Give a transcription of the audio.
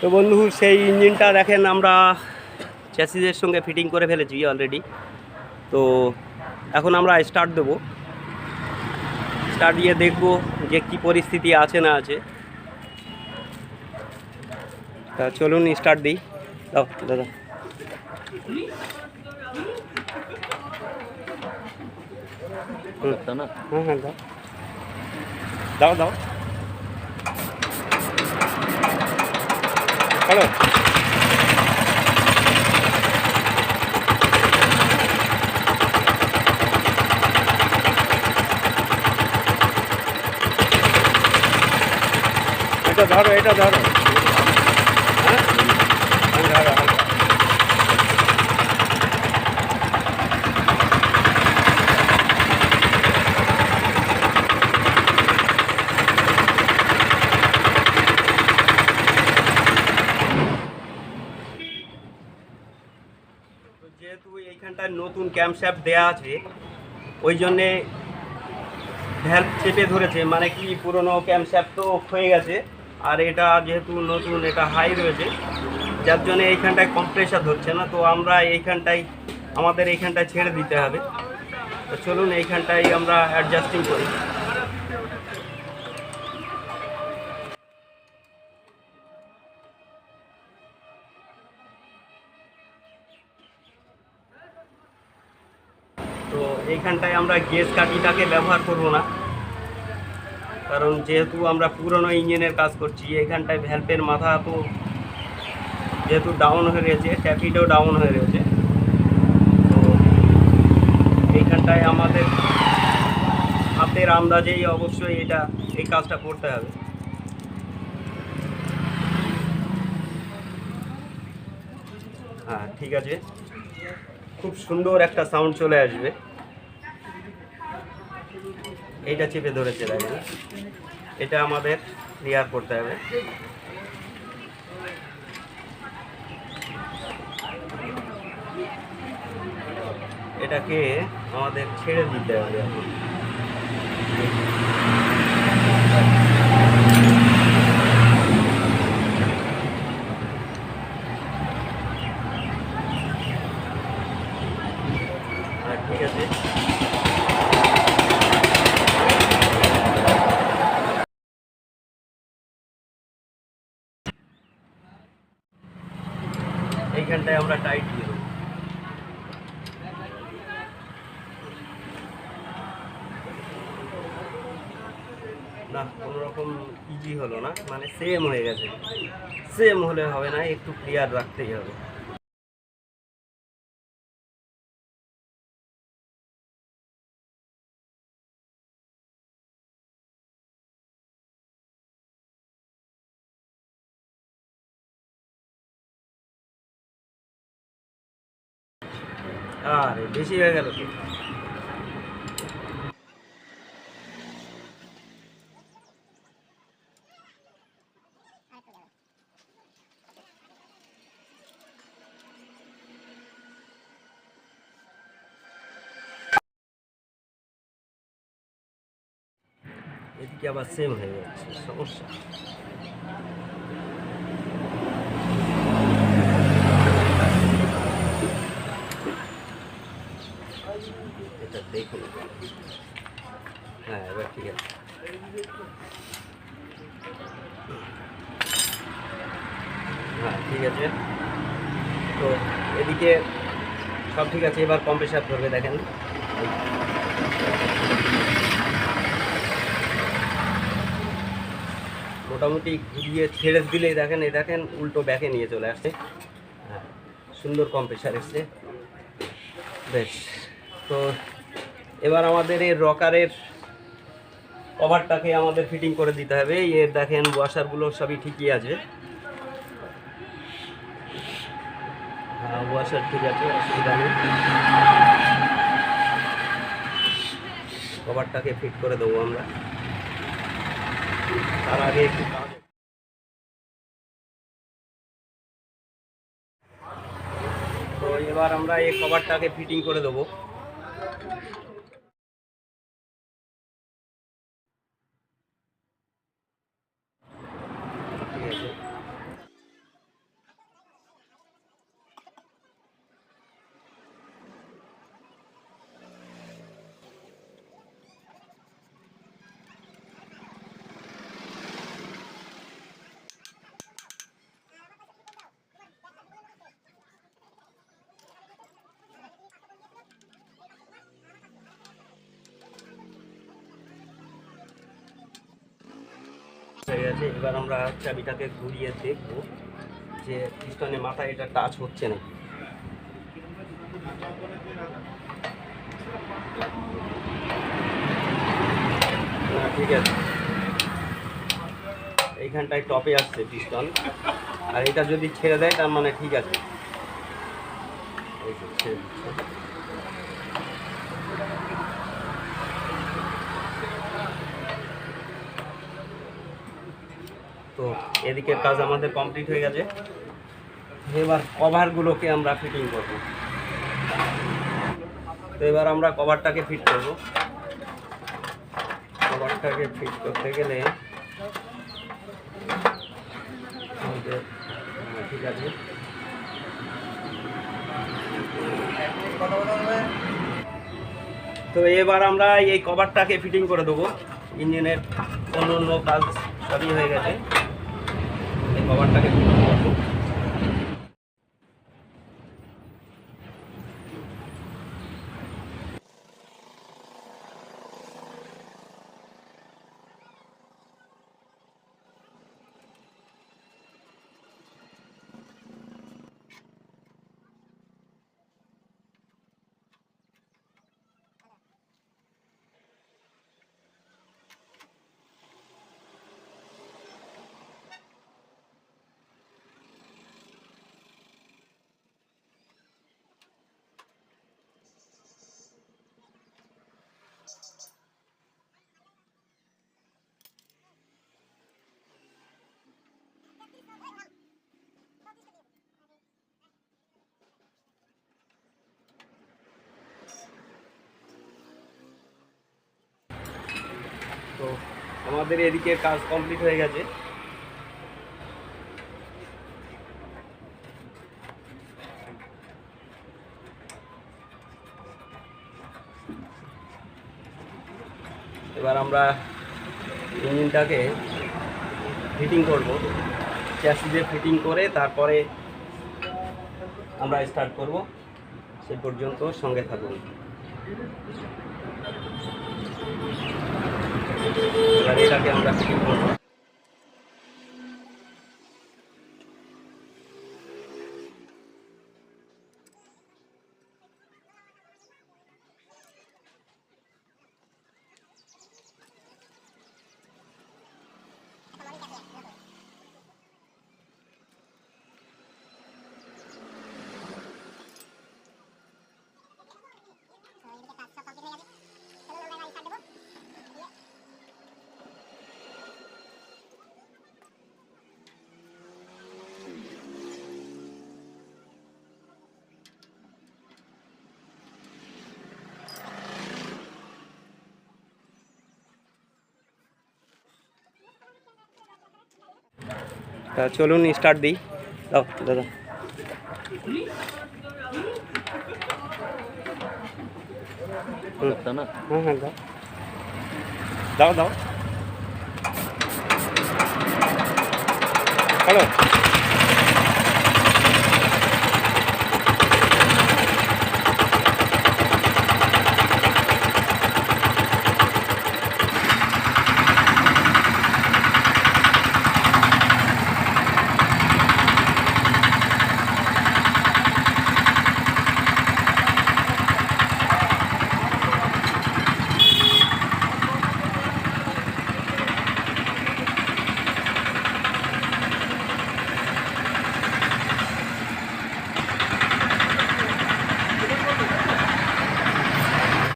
তো বন্ধু সেই ইঞ্জিনটা দেখেন আমরা চ্যাসিসের সঙ্গে ফিটিং করে ফেলেছি অলরেডি। তো এখন আমরা স্টার্ট দেবো, স্টার্ট দিয়ে দেখবো যে কী পরিস্থিতি আছে না আছে। তা চলুন স্টার্ট দিই। দাও দাদা। হ্যাঁ হ্যাঁ দাও দাও দাও। হ্যালো, এটা ধরো, এটা ধরো। হ্যাঁ ধরো। যেহেতু এইখানটায় নতুন ক্যাম্পশ্যাফট দেওয়া আছে, ওই জন্যে ভ্যালভ চেপে ধরেছে, মানে কি পুরনো ক্যাম্পশ্যাফট তো হয়ে গেছে, আর এটা যেহেতু নতুন, এটা হাই রয়েছে, যার জন্য এইখানটায় কম্প্রেসার ধরছে না। তো আমরা আমাদের এইখানটায় ছেড়ে দিতে হবে। তো চলুন এইখানটায় আমরা অ্যাডজাস্টিং করি। তো এইখানটায় আমরা গেজ কাঠিটাকে ব্যবহার করব না, কারণ যেহেতু আমরা পুরনো ইঞ্জিনের কাজ করছি। এইখানটায় ভ্যালভের মাথা তো যেহেতু ডাউন হয়ে রয়েছে, ট্যাপিটাও ডাউন হয়ে রয়েছে, তো এইখানটায় আমাদের হাতের আন্দাজেই অবশ্যই এই কাজটা করতে হবে। হ্যাঁ ঠিক আছে, খুব সুন্দর একটা সাউন্ড চলে আসবে। এইটা চেপে ধরেছে, দেখেন, এটা আমাদের ক্লিয়ার করতে হবে। এটাকে আমাদের ছেড়ে দিতে হবে এখন। ঠিক আছে, এইখানটায় আমরা টাইট দিয়ে দেবো। না, কোনো রকম ইজি হলো না, মানে সেম হয়ে গেছে। সেম হলে হবে না, একটু ক্লিয়ার রাখতেই হবে। আরে বেশি হয়ে গেল তো। এদিকে আবার সেম হয়ে যাচ্ছে, সমস্যা। এটা দেখুন, হ্যাঁ এবার ঠিক আছে। হ্যাঁ ঠিক আছে, তো এদিকে সব ঠিক আছে। এবার কম্প্রেসার ধরবে, দেখেন। মোটামুটি ঘুরিয়ে ছেড়ে দিলেই দেখেন, এই দেখেন উল্টো ব্যাকে নিয়ে চলে আসছে। হ্যাঁ, সুন্দর কম্প্রেসার এসছে, বেশ। তো এবার আমাদের এই রকারের কভারটাকে আমাদের ফিটিং করে দিতে হবে। এর দেখেন ওয়াশারগুলো সবই ঠিকই আছে। হ্যাঁ ওয়াশার ঠিক আছে, অসুবিধা নেই। কভারটাকে ফিট করে দেবো আমরা, তার আগে একটু কাজ। তো এবার আমরা এই কভারটাকে ফিটিং করে দেবো। ঠিক আছে, হয়ে গেছে। এবার আমরা চাবিটাকে ঘুরিয়ে দেখবো যে পিস্টনের মাথায় এটা টাচ হচ্ছে নাকি। না, ঠিক আছে, এইখানটায় টপে আসছে পিস্টন, আর এটা যদি ছেড়ে দেয় তার মানে ঠিক আছে। এই যে ছেড়ে দিচ্ছে। তো এদিকের কাজ আমাদের কমপ্লিট হয়ে গেছে। এবার কভারগুলোকে আমরা ফিটিং করব। তো এবার আমরা কভারটাকে ফিট করব। কভারটাকে ফিট করতে গেলে আমাদের ঠিক আছে, তো এবার আমরা এই কভারটাকে ফিটিং করে দেবো। ইঞ্জিনের অন্য কাজ সবই হয়ে গেছে, এই কভারটাকে ফিটিং করবো। তো আমাদের এদিকে কাজ কমপ্লিট হয়ে গেছে। এবার আমরা ইঞ্জিনটাকে ফিটিং করব, চ্যাসিসে ফিটিং করে তারপরে আমরা স্টার্ট করব। সে পর্যন্ত সঙ্গে থাকুন। এবার এটাকে আমরা ফিটিং করব। তা চলুন স্টার্ট দিই। দাও দাদা। হ্যাঁ হ্যাঁ দাও দাও দাও। হ্যালো।